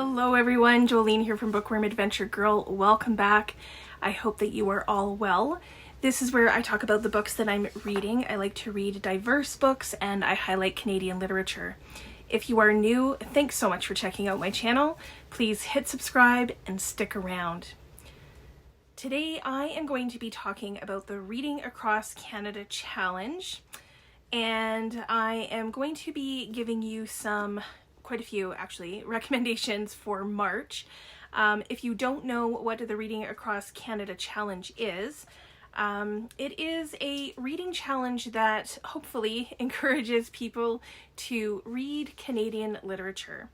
Hello everyone, Jolene here from Bookworm Adventure Girl. Welcome back. I hope that you are all well. This is where I talk about the books that I'm reading. I like to read diverse books and I highlight Canadian literature. If you are new, thanks so much for checking out my channel. Please hit subscribe and stick around. Today I am going to be talking about the Reading Across Canada Challenge, and I am going to be giving you quite a few actually, recommendations for March. If you don't know what the Reading Across Canada Challenge is, it is a reading challenge that hopefully encourages people to read Canadian literature,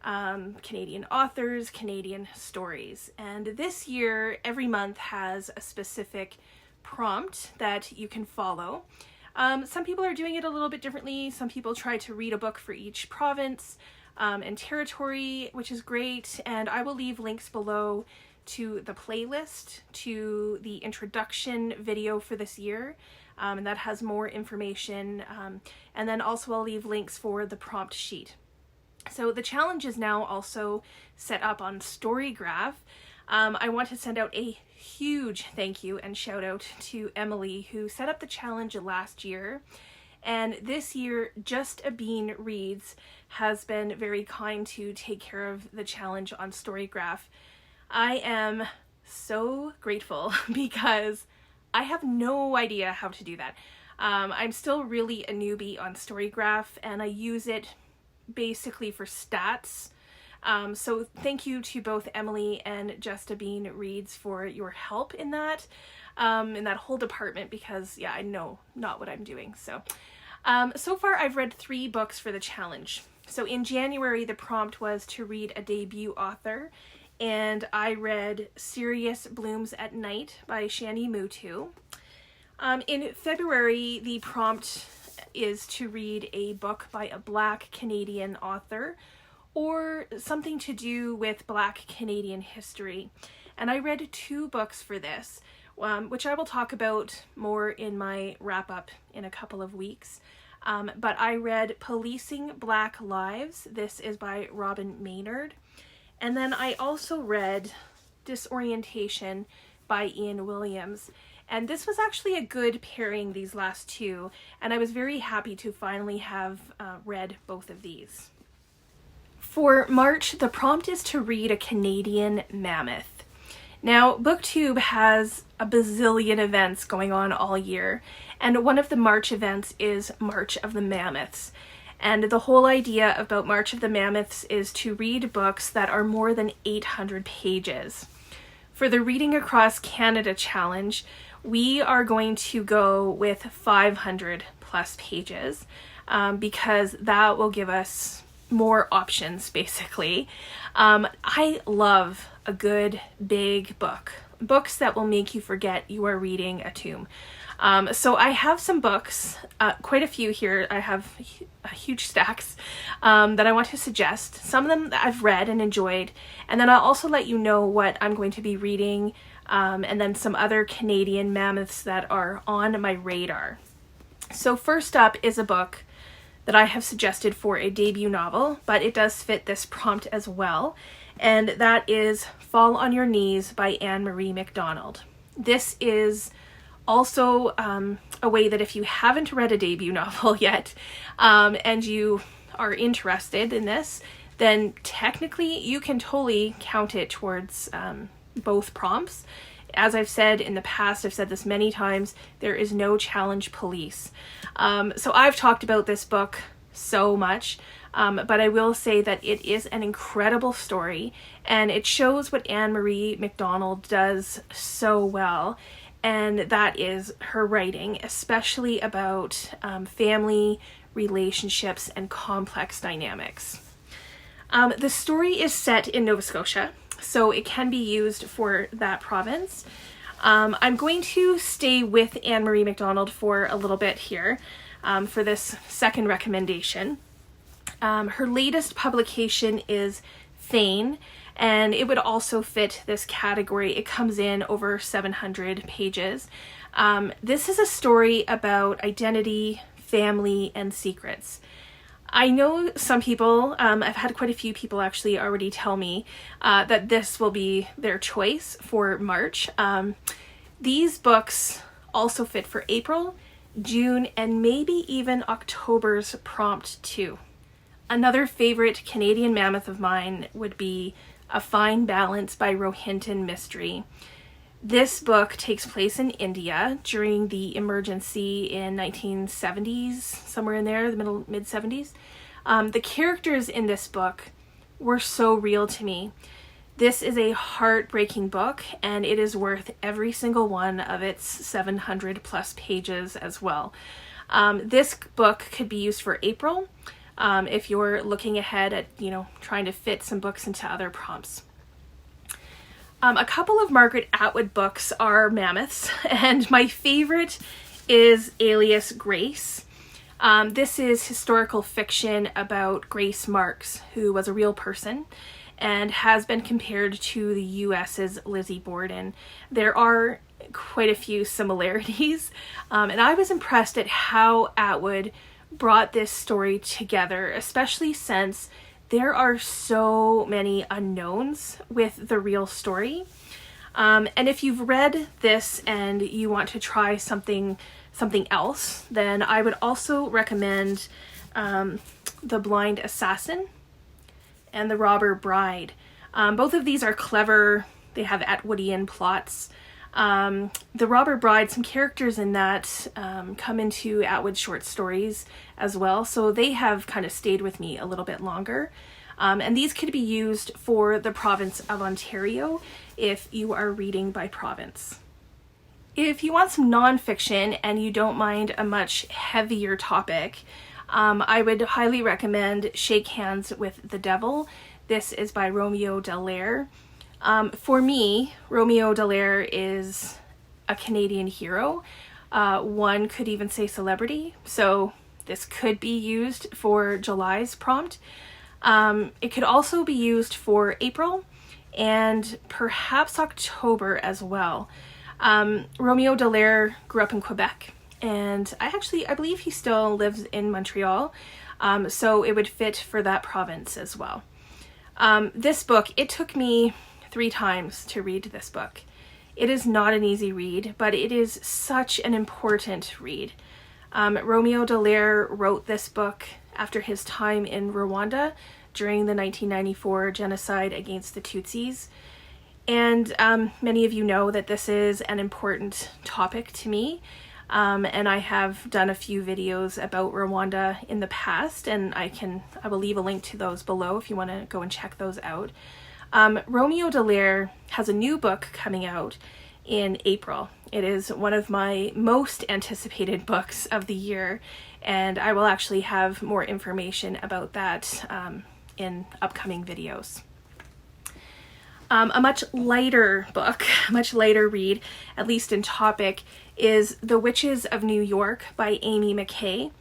Canadian authors, Canadian stories. And this year, every month has a specific prompt that you can follow. Some people are doing it a little bit differently. Some people try to read a book for each province and territory, which is great. And I will leave links below to the playlist, to the introduction video for this year, and that has more information. And then also I'll leave links for the prompt sheet. So the challenge is now also set up on Storygraph. I want to send out a huge thank you and shout out to Emily, who set up the challenge last year. And this year, Just a Bean Reads has been very kind to take care of the challenge on Storygraph. I am so grateful because I have no idea how to do that. I'm still really a newbie on Storygraph and I use it basically for stats. So thank you to both Emily and Just a Bean Reads for your help in that whole department, because yeah, I know not what I'm doing. So far I've read 3 books for the challenge. So in January, the prompt was to read a debut author, and I read Cereus Blooms at Night by Shani Mootoo. In February, the prompt is to read a book by a Black Canadian author, or something to do with Black Canadian history. And I read 2 books for this, which I will talk about more in my wrap-up in a couple of weeks. But I read Policing Black Lives. This is by Robyn Maynard. And then I also read Disorientation by Ian Williams. And this was actually a good pairing, these last 2. And I was very happy to finally have read both of these. For March, the prompt is to read a Canadian mammoth. Now, BookTube has a bazillion events going on all year, and one of the March events is March of the Mammoths. And the whole idea about March of the Mammoths is to read books that are more than 800 pages. For the Reading Across Canada Challenge, we are going to go with 500 plus pages, because that will give us more options, basically. I love a good big book. Books that will make you forget you are reading a tome. So I have some books, quite a few here. I have huge stacks that I want to suggest. Some of them that I've read and enjoyed, and then I'll also let you know what I'm going to be reading, and then some other Canadian mammoths that are on my radar. So first up is a book that I have suggested for a debut novel, but it does fit this prompt as well, and that is Fall on Your Knees by Anne-Marie MacDonald. This is also a way that if you haven't read a debut novel yet, and you are interested in this, then technically you can totally count it towards both prompts. As I've said in the past, I've said this many times, there is no challenge police. So I've talked about this book so much, but I will say that it is an incredible story, and it shows what Anne-Marie MacDonald does so well, and that is her writing, especially about family, relationships, and complex dynamics. The story is set in Nova Scotia, so it can be used for that province. I'm going to stay with Anne-Marie MacDonald for a little bit here for this second recommendation. Her latest publication is Fayne, and it would also fit this category. It comes in over 700 pages. This is a story about identity, family, and secrets. I know some people, I've had quite a few people actually already tell me that this will be their choice for March. These books also fit for April, June, and maybe even October's prompt too. Another favorite Canadian mammoth of mine would be A Fine Balance by Rohinton Mistry. This book takes place in India during the emergency in 1970s, somewhere in there, the mid-70s. The characters in this book were so real to me. This is a heartbreaking book, and it is worth every single one of its 700 plus pages as well. This book could be used for April if you're looking ahead at, trying to fit some books into other prompts. A couple of Margaret Atwood books are Mammoths, and my favorite is Alias Grace. This is historical fiction about Grace Marks, who was a real person and has been compared to the US's Lizzie Borden. There are quite a few similarities, and I was impressed at how Atwood brought this story together, especially since there are so many unknowns with the real story. And if you've read this and you want to try something else, then I would also recommend The Blind Assassin and The Robber Bride. Both of these are clever. They have Atwoodian plots. The Robber Bride, some characters in that come into Atwood short stories as well, so they have kind of stayed with me a little bit longer. And these could be used for the province of Ontario if you are reading by province. If you want some nonfiction and you don't mind a much heavier topic, I would highly recommend Shake Hands with the Devil. This is by Romeo Dallaire. For me, Romeo Dallaire is a Canadian hero. One could even say celebrity, so this could be used for July's prompt. It could also be used for April and perhaps October as well. Romeo Dallaire grew up in Quebec, and I believe he still lives in Montreal, so it would fit for that province as well. This book, it took me 3 times to read this book. It is not an easy read, but it is such an important read. Romeo Dallaire wrote this book after his time in Rwanda during the 1994 genocide against the Tutsis. And many of you know that this is an important topic to me. And I have done a few videos about Rwanda in the past, and I will leave a link to those below if you want to go and check those out. Romeo Dallaire has a new book coming out in April. It is one of my most anticipated books of the year, and I will actually have more information about that in upcoming videos. A much lighter book, a much lighter read, at least in topic, is The Witches of New York by Amy McKay.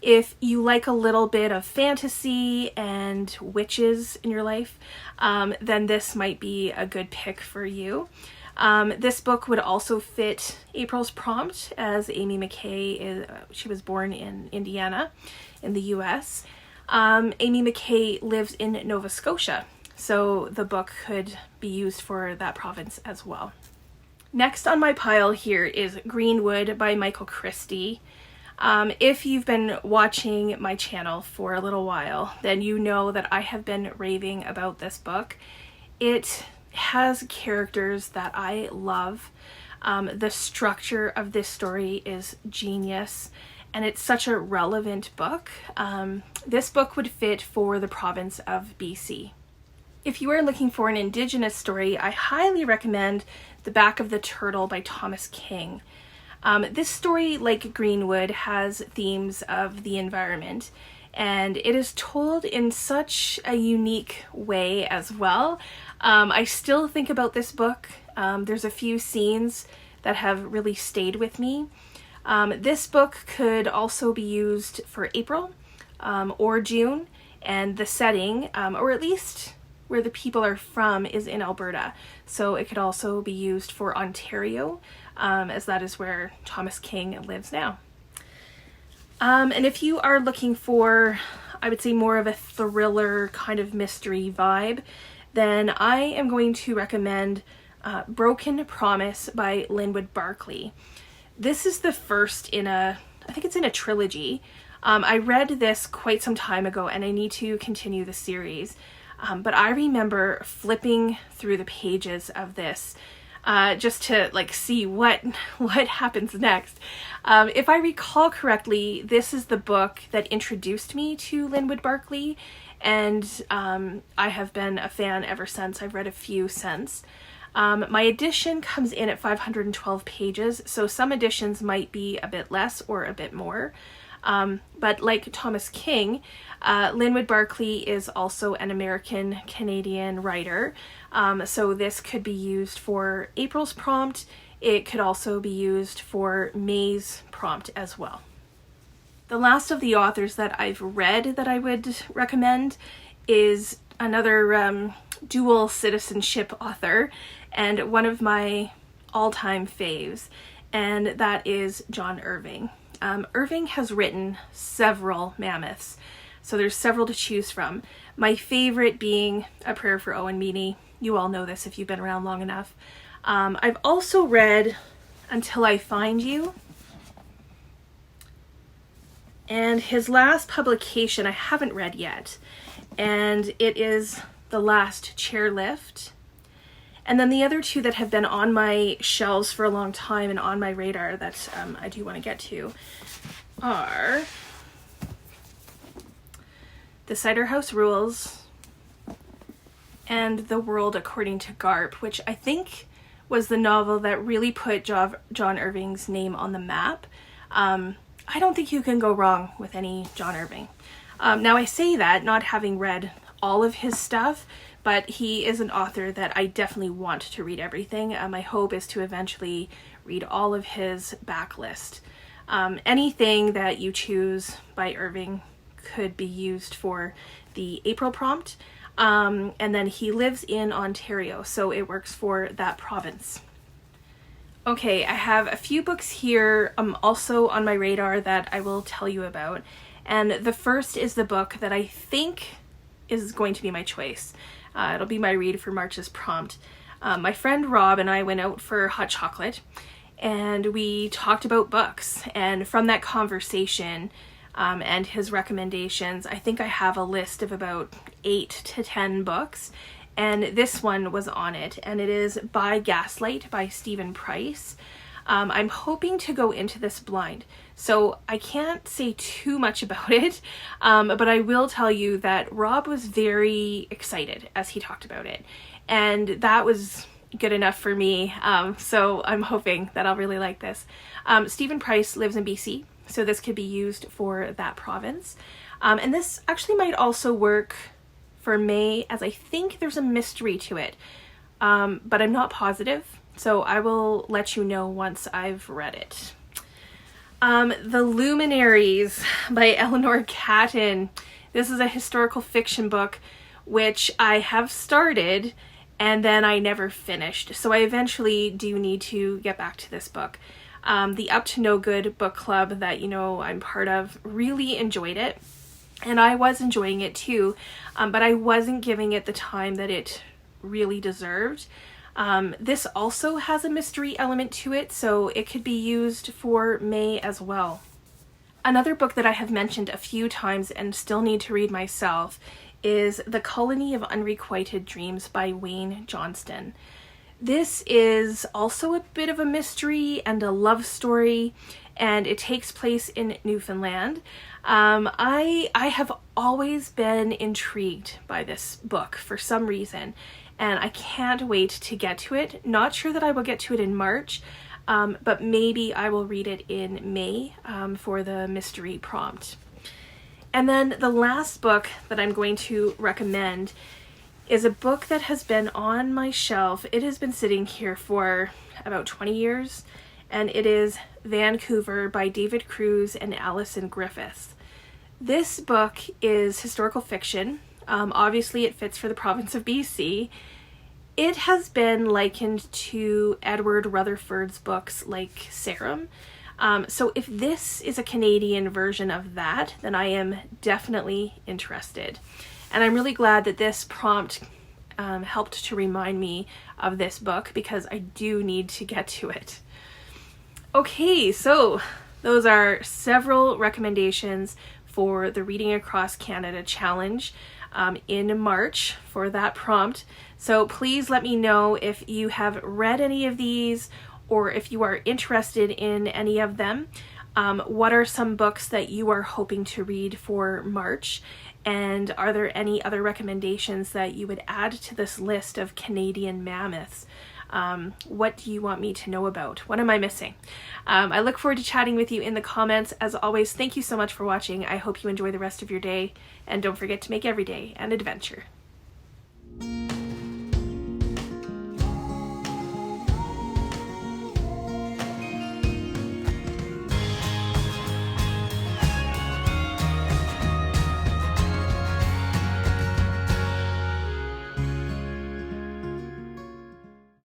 If you like a little bit of fantasy and witches in your life, then this might be a good pick for you. This book would also fit April's prompt, as Amy McKay she was born in Indiana in the US. Amy McKay lives in Nova Scotia, so the book could be used for that province as well. Next on my pile here is Greenwood by Michael Christie. If you've been watching my channel for a little while, then you know that I have been raving about this book. It has characters that I love. The structure of this story is genius, and it's such a relevant book. This book would fit for the province of BC. If you are looking for an Indigenous story, I highly recommend The Back of the Turtle by Thomas King. This story, like Greenwood, has themes of the environment, and it is told in such a unique way as well. I still think about this book. There's a few scenes that have really stayed with me. This book could also be used for April or June, and the setting, or at least where the people are from, is in Alberta. So it could also be used for Ontario, as that is where Thomas King lives now. And if you are looking for I would say more of a thriller kind of mystery vibe, then I am going to recommend Broken Promise by Lynwood Barclay. This is the first in I think it's in a trilogy. I read this quite some time ago and I need to continue the series. But I remember flipping through the pages of this just to like see what happens next. If I recall correctly, this is the book that introduced me to Lynwood Barclay, and I have been a fan ever since. I've read a few since. My edition comes in at 512 pages, so some editions might be a bit less or a bit more. But like Thomas King, Lynwood Barclay is also an American-Canadian writer. So this could be used for April's prompt. It could also be used for May's prompt as well. The last of the authors that I've read that I would recommend is another dual citizenship author and one of my all-time faves, and that is John Irving. Irving has written several Mammoths, so there's several to choose from. My favorite being A Prayer for Owen Meany. You all know this if you've been around long enough. I've also read Until I Find You, and his last publication I haven't read yet, and it is The Last Chairlift. And then the other two that have been on my shelves for a long time and on my radar that I do want to get to are The Cider House Rules and The World According to Garp, which I think was the novel that really put John Irving's name on the map. I don't think you can go wrong with any John Irving. Now I say that not having read all of his stuff, but he is an author that I definitely want to read everything. My hope is to eventually read all of his backlist. Anything that you choose by Irving could be used for the April prompt. And then he lives in Ontario, so it works for that province. Okay, I have a few books here also on my radar that I will tell you about. And the first is the book that I think is going to be my choice. It'll be my read for March's prompt. My friend Rob and I went out for hot chocolate and we talked about books, and from that conversation and his recommendations, I think I have a list of about 8 to 10 books, and this one was on it, and it is By Gaslight by Stephen Price. I'm hoping to go into this blind, so I can't say too much about it, but I will tell you that Rob was very excited as he talked about it, and that was good enough for me, so I'm hoping that I'll really like this. Stephen Price lives in BC, so this could be used for that province, and this actually might also work for May, as I think there's a mystery to it, but I'm not positive. So I will let you know once I've read it. The Luminaries by Eleanor Catton. This is a historical fiction book which I have started and then I never finished. So I eventually do need to get back to this book. The Up to No Good book club that I'm part of really enjoyed it. And I was enjoying it too, but I wasn't giving it the time that it really deserved. This also has a mystery element to it, so it could be used for May as well. Another book that I have mentioned a few times and still need to read myself is The Colony of Unrequited Dreams by Wayne Johnston. This is also a bit of a mystery and a love story, and it takes place in Newfoundland. I have always been intrigued by this book for some reason, and I can't wait to get to it. Not sure that I will get to it in March, but maybe I will read it in May for the mystery prompt. And then the last book that I'm going to recommend is a book that has been on my shelf. It has been sitting here for about 20 years, and it is Vancouver by David Cruz and Alison Griffiths. This book is historical fiction. Obviously it fits for the province of BC. It has been likened to Edward Rutherford's books like Sarum. So if this is a Canadian version of that, then I am definitely interested. And I'm really glad that this prompt helped to remind me of this book, because I do need to get to it. Okay, so those are several recommendations for the Reading Across Canada Challenge in March for that prompt. So please let me know if you have read any of these, or if you are interested in any of them. What are some books that you are hoping to read for March? And are there any other recommendations that you would add to this list of Canadian mammoths? What do you want me to know about? What am I missing? I look forward to chatting with you in the comments. As always, thank you so much for watching. I hope you enjoy the rest of your day, and don't forget to make every day an adventure.